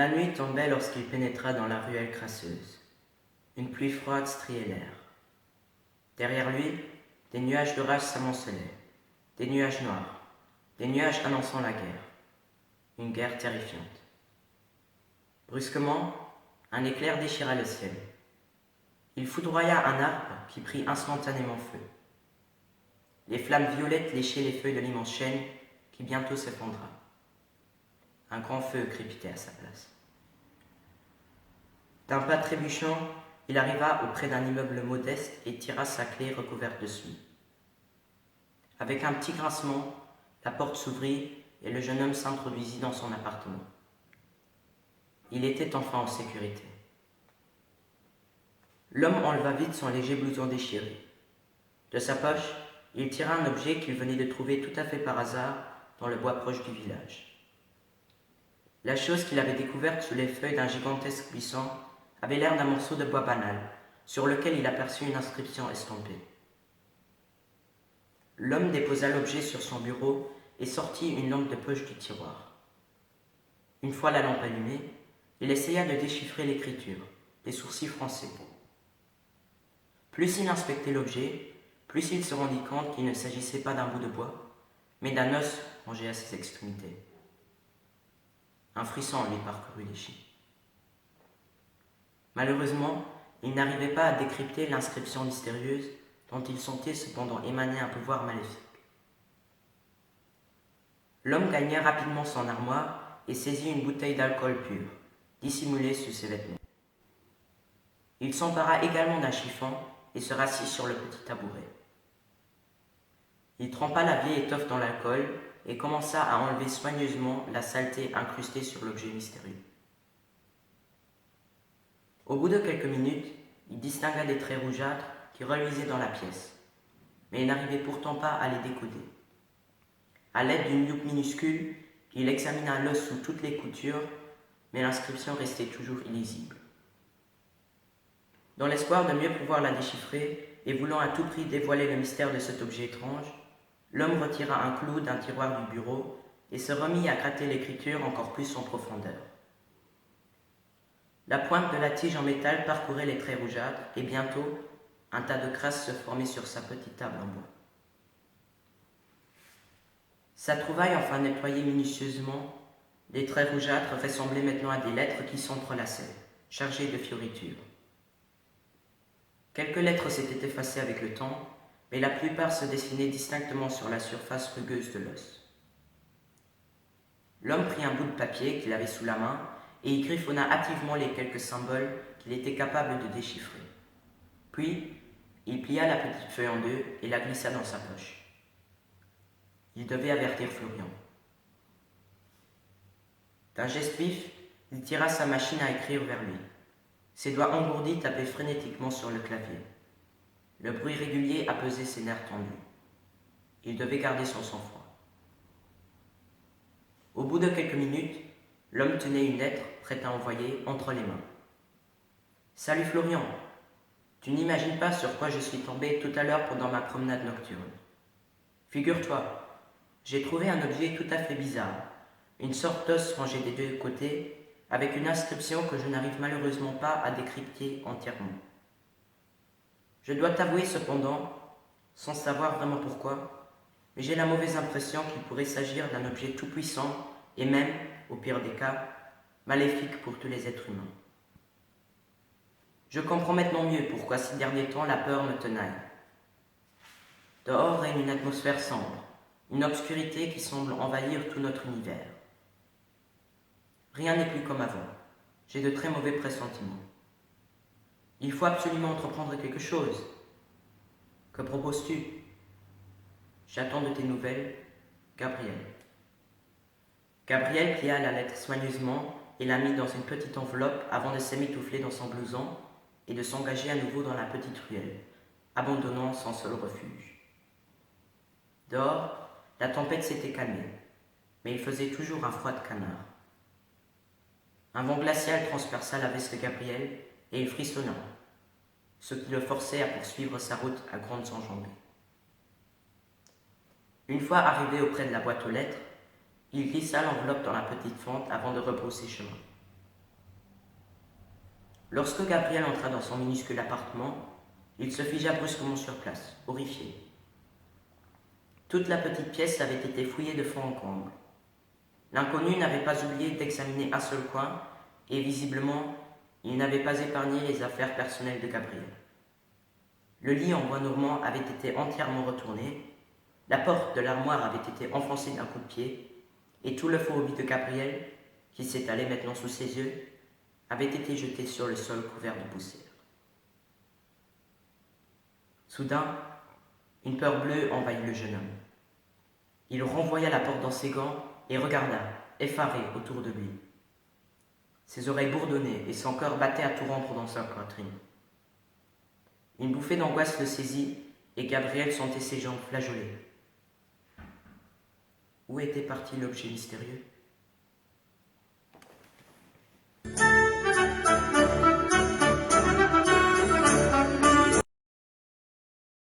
La nuit tombait lorsqu'il pénétra dans la ruelle crasseuse. Une pluie froide striait l'air. Derrière lui, des nuages d'orage s'amoncelaient, des nuages noirs, des nuages annonçant la guerre, une guerre terrifiante. Brusquement, un éclair déchira le ciel. Il foudroya un arbre qui prit instantanément feu. Les flammes violettes léchaient les feuilles de l'immense chêne qui bientôt s'effondra. Un grand feu crépitait à sa place. D'un pas trébuchant, il arriva auprès d'un immeuble modeste et tira sa clé recouverte de suie. Avec un petit grincement, la porte s'ouvrit et le jeune homme s'introduisit dans son appartement. Il était enfin en sécurité. L'homme enleva vite son léger blouson déchiré. De sa poche, il tira un objet qu'il venait de trouver tout à fait par hasard dans le bois proche du village. La chose qu'il avait découverte sous les feuilles d'un gigantesque buisson avait l'air d'un morceau de bois banal, sur lequel il aperçut une inscription estampée. L'homme déposa l'objet sur son bureau et sortit une lampe de poche du tiroir. Une fois la lampe allumée, il essaya de déchiffrer l'écriture, les sourcils froncés. Plus il inspectait l'objet, plus il se rendit compte qu'il ne s'agissait pas d'un bout de bois, mais d'un os rangé à ses extrémités. Un frisson lui parcourut les chevilles. Malheureusement, il n'arrivait pas à décrypter l'inscription mystérieuse dont il sentait cependant émaner un pouvoir maléfique. L'homme gagna rapidement son armoire et saisit une bouteille d'alcool pur, dissimulée sous ses vêtements. Il s'empara également d'un chiffon et se rassit sur le petit tabouret. Il trempa la vieille étoffe dans l'alcool et commença à enlever soigneusement la saleté incrustée sur l'objet mystérieux. Au bout de quelques minutes, il distingua des traits rougeâtres qui reluisaient dans la pièce, mais il n'arrivait pourtant pas à les décoder. À l'aide d'une loupe minuscule, il examina l'os sous toutes les coutures, mais l'inscription restait toujours illisible. Dans l'espoir de mieux pouvoir la déchiffrer et voulant à tout prix dévoiler le mystère de cet objet étrange, l'homme retira un clou d'un tiroir du bureau et se remit à gratter l'écriture encore plus en profondeur. La pointe de la tige en métal parcourait les traits rougeâtres et bientôt, un tas de crasse se formait sur sa petite table en bois. Sa trouvaille enfin nettoyée minutieusement, les traits rougeâtres ressemblaient maintenant à des lettres qui s'entrelaçaient, chargées de fioritures. Quelques lettres s'étaient effacées avec le temps, mais la plupart se dessinaient distinctement sur la surface rugueuse de l'os. L'homme prit un bout de papier qu'il avait sous la main et y griffonna hâtivement les quelques symboles qu'il était capable de déchiffrer. Puis, il plia la petite feuille en deux et la glissa dans sa poche. Il devait avertir Florian. D'un geste vif, il tira sa machine à écrire vers lui. Ses doigts engourdis tapaient frénétiquement sur le clavier. Le bruit régulier apaisait ses nerfs tendus. Il devait garder son sang-froid. Au bout de quelques minutes, l'homme tenait une lettre prête à envoyer entre les mains. « Salut Florian, tu n'imagines pas sur quoi je suis tombé tout à l'heure pendant ma promenade nocturne. Figure-toi, j'ai trouvé un objet tout à fait bizarre, une sorte d'os rangé des deux côtés, avec une inscription que je n'arrive malheureusement pas à décrypter entièrement. Je dois t'avouer cependant, sans savoir vraiment pourquoi, mais j'ai la mauvaise impression qu'il pourrait s'agir d'un objet tout-puissant et même, au pire des cas, maléfique pour tous les êtres humains. Je comprends maintenant mieux pourquoi ces derniers temps la peur me tenaille. Dehors règne une atmosphère sombre, une obscurité qui semble envahir tout notre univers. Rien n'est plus comme avant. J'ai de très mauvais pressentiments. Il faut absolument entreprendre quelque chose. Que proposes-tu? J'attends de tes nouvelles, Gabriel. Gabriel plia la lettre soigneusement et la mit dans une petite enveloppe avant de s'emmitoufler dans son blouson et de s'engager à nouveau dans la petite ruelle, abandonnant son seul refuge. Dehors, la tempête s'était calmée, mais il faisait toujours un froid de canard. Un vent glacial transperça la veste de Gabriel et il frissonna, ce qui le forçait à poursuivre sa route à grandes enjambées. Une fois arrivé auprès de la boîte aux lettres, il glissa l'enveloppe dans la petite fente avant de rebrousser chemin. Lorsque Gabriel entra dans son minuscule appartement, il se figea brusquement sur place, horrifié. Toute la petite pièce avait été fouillée de fond en comble. L'inconnu n'avait pas oublié d'examiner un seul coin, et visiblement, il n'avait pas épargné les affaires personnelles de Gabriel. Le lit en bois normand avait été entièrement retourné, la porte de l'armoire avait été enfoncée d'un coup de pied, et tout le faux habit de Gabriel, qui s'étalait maintenant sous ses yeux, avait été jeté sur le sol couvert de poussière. Soudain, une peur bleue envahit le jeune homme. Il renvoya la porte dans ses gants et regarda, effaré, autour de lui. Ses oreilles bourdonnaient et son cœur battait à tout rompre dans sa poitrine. Une bouffée d'angoisse le saisit et Gabriel sentait ses jambes flageoler. Où était parti l'objet mystérieux ?